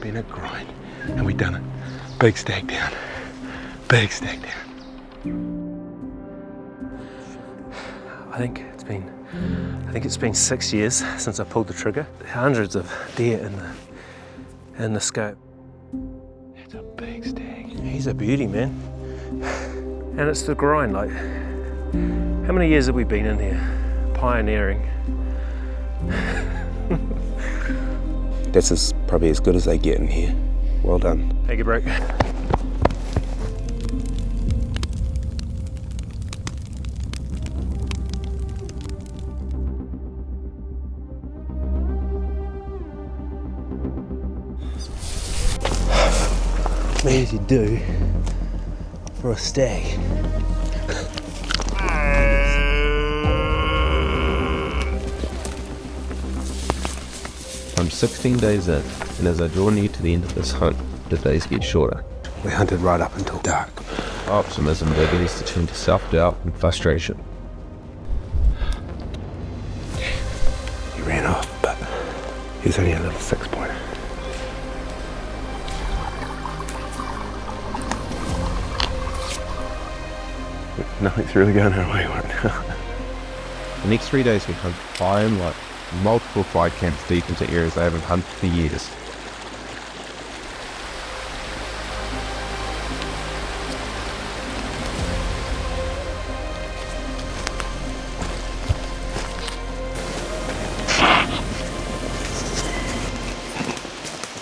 been a grind, and we done it. Big stag down. Big stag down. I think it's been 6 years since I pulled the trigger. Hundreds of deer in the scope. That's a big stag. He's a beauty, man. And it's the grind. Like, how many years have we been in here, pioneering? That's probably as good as they get in here. Well done. Take a break. Man, as you do for a stag. I'm 16 days in, and as I draw near to the end of this hunt, the days get shorter. We hunted right up until dark. Optimism begins to turn to self-doubt and frustration. He ran off, but he was only a little 6-pointer. Nothing's really going our way right now. The next 3 days we hunt high and light, multiple fly camps deep into areas I haven't hunted for years.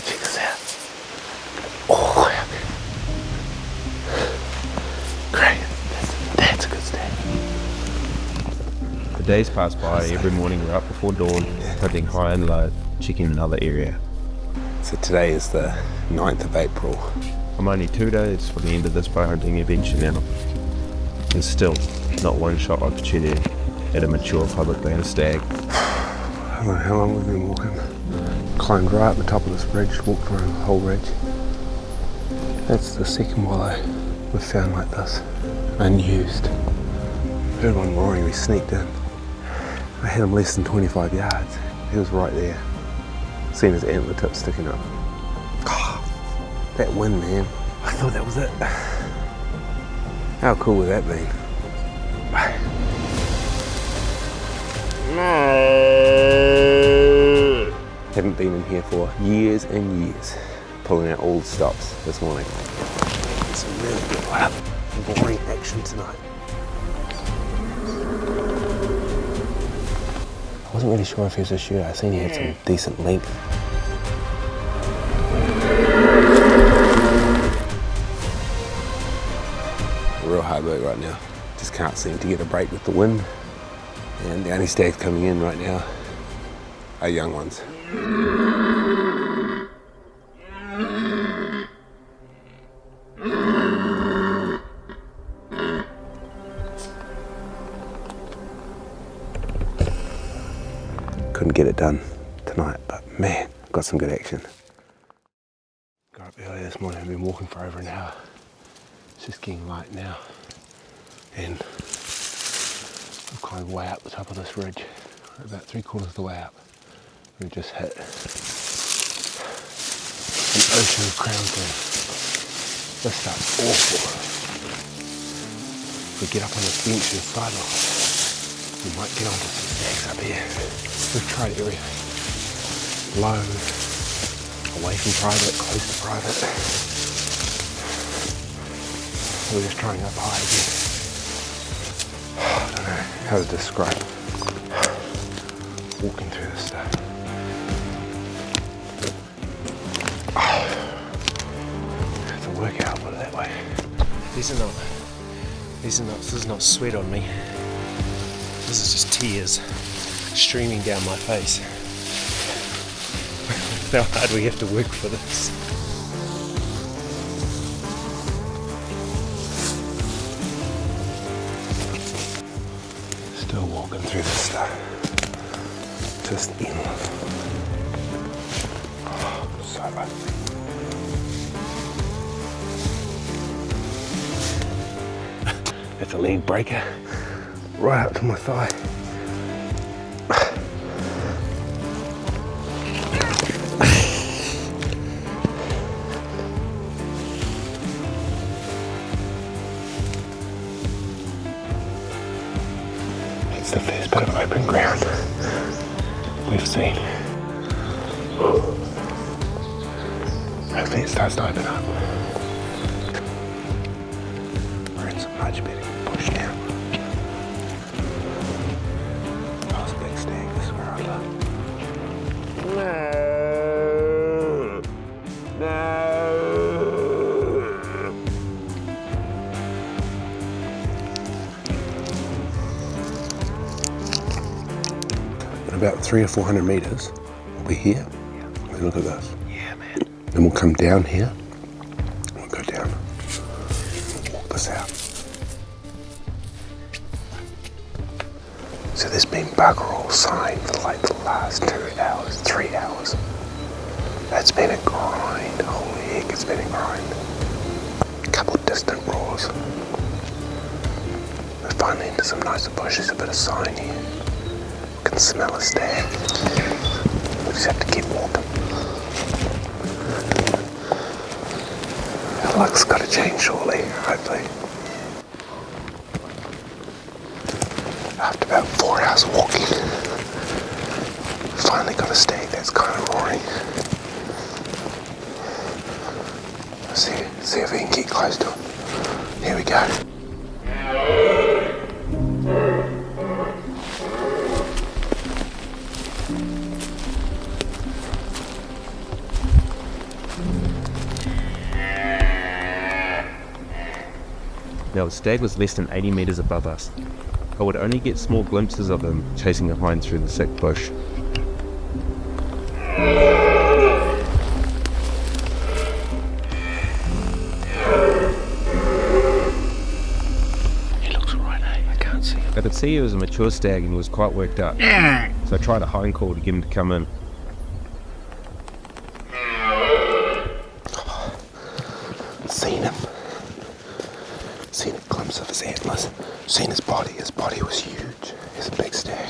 Check this out. Oh, great. That's a good stag. The days pass by, every morning we're up before dawn, hunting high and low, checking another area. So today is the 9th of April. I'm only 2 days from the end of this bow hunting adventure now, and still not one shot opportunity at a mature public land stag. I don't know how long we've been walking. Climbed right up the top of this ridge, walked around the whole ridge. That's the second wallow we've found like this, unused. Heard one roaring, we sneaked in. I had him less than 25 yards. He was right there. Seen his antler tip sticking up. Oh, that wind, man. I thought that was it. How cool would that be? Haven't been in here for years and years. Pulling out all the stops this morning. Some really good loud, boring action tonight. I wasn't really sure if he was a shooter. I seen he had some decent length. Real hard work right now. Just can't seem to get a break with the wind. And the only stags coming in right now are young ones. Couldn't get it done tonight, but man, got some good action. Got up early this morning, I've been walking for over an hour. It's just getting light now. And I've climbed way up the top of this ridge. We're about 3/4 of the way up. We've just hit an ocean of crown thing. This stuff's awful. If we get up on this bench and sidle, we might get onto some stags up here. We've tried everything. Low, away from private, close to private. We're just trying up high again. I don't know how to describe walking through this stuff. It's a workout, put it that way. This is not sweat on me. This is just tears streaming down my face. How hard we have to work for this. Still walking through this stuff. Just endless. Oh, so ugly. It's a leg breaker. Right up to my thigh. ground we've seen. Hopefully it starts to open up. We're in some much better bush now. That was a big stag, this is where I live. In about 300 or 400 meters, we'll be here. Yeah. Look at this. Yeah, man. Then we'll come down here. We'll go down. Walk this out. So there's been bugger all sign for like the last 2 hours, 3 hours. It's been a grind. Holy heck, it's been a grind. A couple of distant roars. We're finally into some nicer bushes, a bit of sign here. We can smell a stag. We just have to keep walking. Our luck's got to change shortly, hopefully. After about 4 hours of walking, finally got a stag that's kind of roaring. See if we can get close to him. Here we go. Now the stag was less than 80 metres above us. I would only get small glimpses of him chasing a hind through the thick bush. He looks right, eh? I can't see him. I could see he was a mature stag and he was quite worked up, so I tried a hind call to get him to come in. Seen him. Seen a glimpse of his antlers. Seen his body. His body was huge. He's a big stag.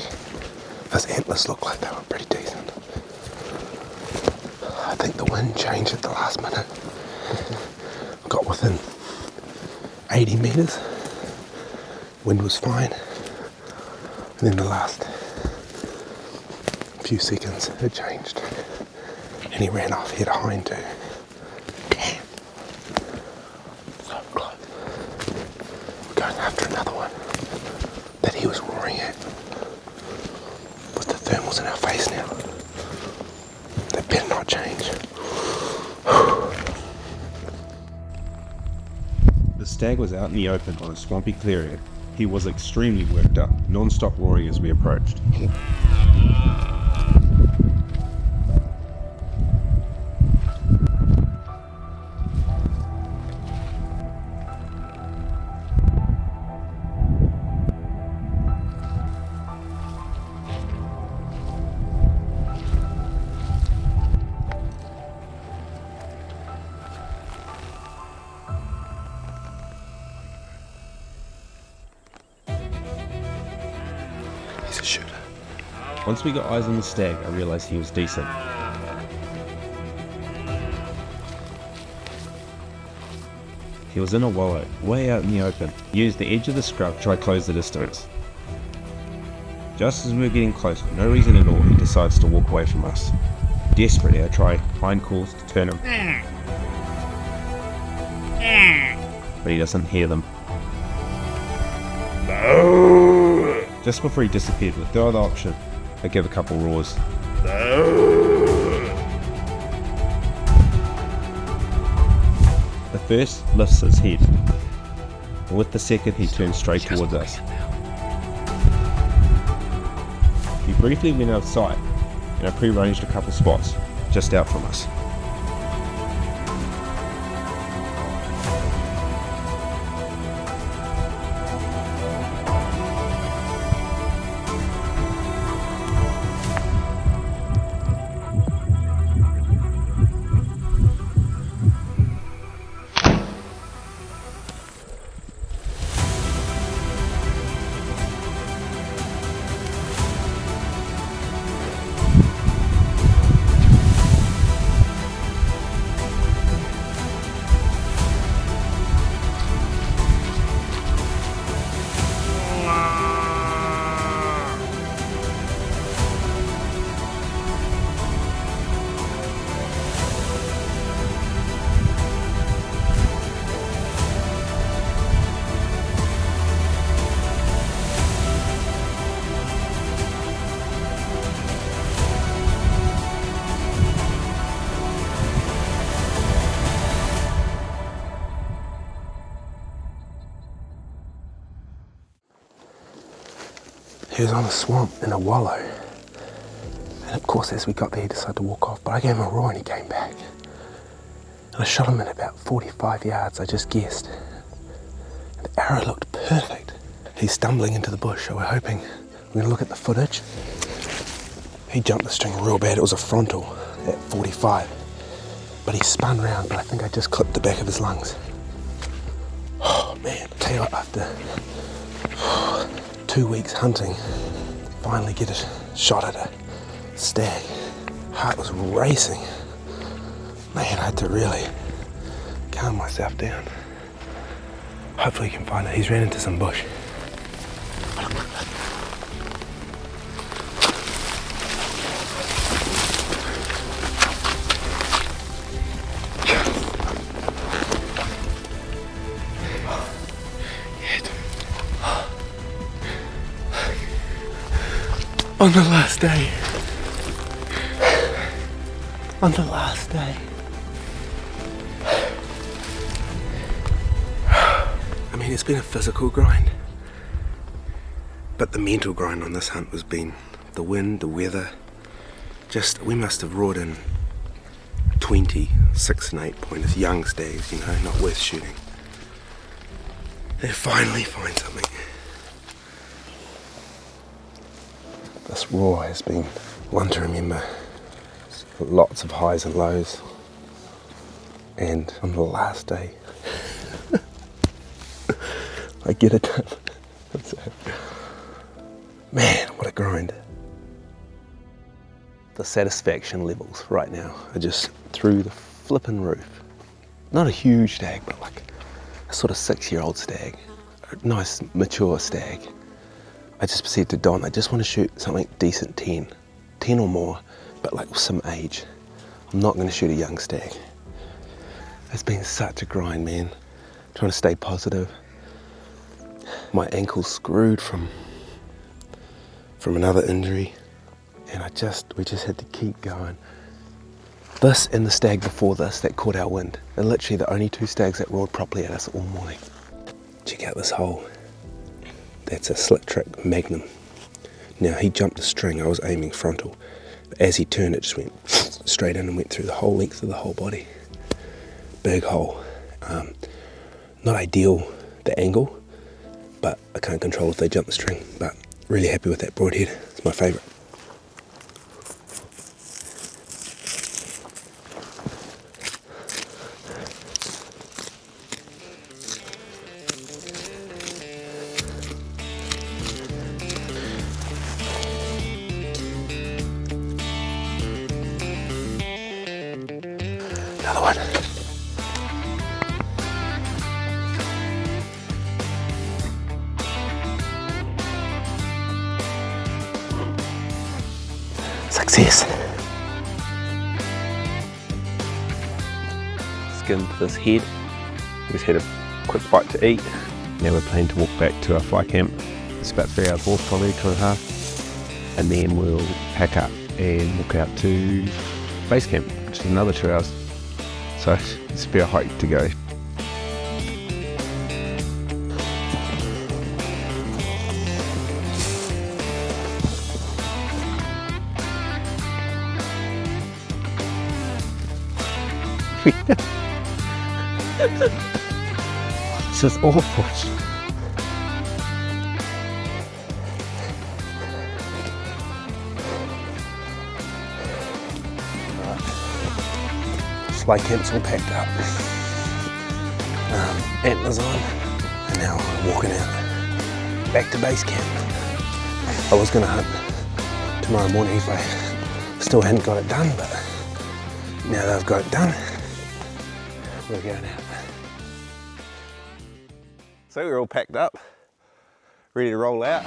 His antlers looked like they were pretty decent. I think the wind changed at the last minute. Got within 80 metres. Wind was fine. And then the last few seconds it changed. And he ran off. He had a hind too. Damn. So close. We're going after another one that he was roaring at. With the thermals in our face now. They better not change. The stag was out in the open on a swampy clearing. He was extremely worked up, non-stop roaring as we approached. He's a shooter. Once we got eyes on the stag, I realised he was decent. He was in a wallow, way out in the open. He used the edge of the scrub to try to close the distance. Just as we were getting close, for no reason at all, he decides to walk away from us. Desperately, I try hind calls to turn him, but he doesn't hear them. Just before he disappeared with no other option, I give a couple roars. The first lifts his head, and with the second he turns straight towards us. He briefly went out of sight, and I pre-ranged a couple spots just out from us. He was on a swamp in a wallow. And of course, as we got there, he decided to walk off, but I gave him a roar and he came back. And I shot him at about 45 yards, I just guessed. And the arrow looked perfect. He's stumbling into the bush, so we're hoping, we're gonna look at the footage. He jumped the string real bad, it was a frontal at 45. But he spun round, but I think I just clipped the back of his lungs. Oh man, tell you what, after 2 weeks hunting, finally get a shot at a stag. Heart was racing. Man, I had to really calm myself down. Hopefully you can find it. He's ran into some bush. On the last day. On the last day. I mean, it's been a physical grind. But the mental grind on this hunt has been the wind, the weather. Just, we must have roared in 20, 6 and 8 pointers, young stags, you know, not worth shooting. And finally find something. This roar has been one to remember. Lots of highs and lows. And on the last day, I get it done. So, man, what a grind. The satisfaction levels right now are just through the flippin' roof. Not a huge stag, but like a sort of 6-year-old stag. A nice, mature stag. I just said to Don, I just want to shoot something decent 10 or more, but like with some age. I'm not going to shoot a young stag. It's been such a grind, man. Trying to stay positive. My ankle's screwed from another injury, and we just had to keep going. This and the stag before this that caught our wind are literally the only 2 stags that roared properly at us all morning. Check out this hole. That's a slit trick Magnum. Now he jumped a string, I was aiming frontal. But as he turned it just went straight in and went through the whole length of the whole body. Big hole. Not ideal, the angle, but I can't control if they jump the string. But really happy with that broadhead, it's my favourite. Another one. Success. Skinned this head. We just had a quick bite to eat. Now we're planning to walk back to our fly camp. It's about 3 hours walk, probably 2.5. And then we'll pack up and walk out to base camp, which is another 2 hours. So it's a bit of a hike to go. It's just awful. Fly camp's all packed up. Antlers on, and now we're walking out back to base camp. I was going to hunt tomorrow morning if I still hadn't got it done, but now that I've got it done, we're going out. So we're all packed up, ready to roll out.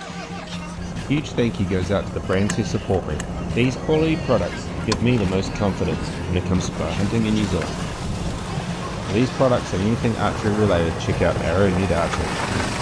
Huge thank you goes out to the brands who support me. These quality products give me the most confidence when it comes to bow hunting in New Zealand. For these products and anything archery related, check out Arrow Net Archery.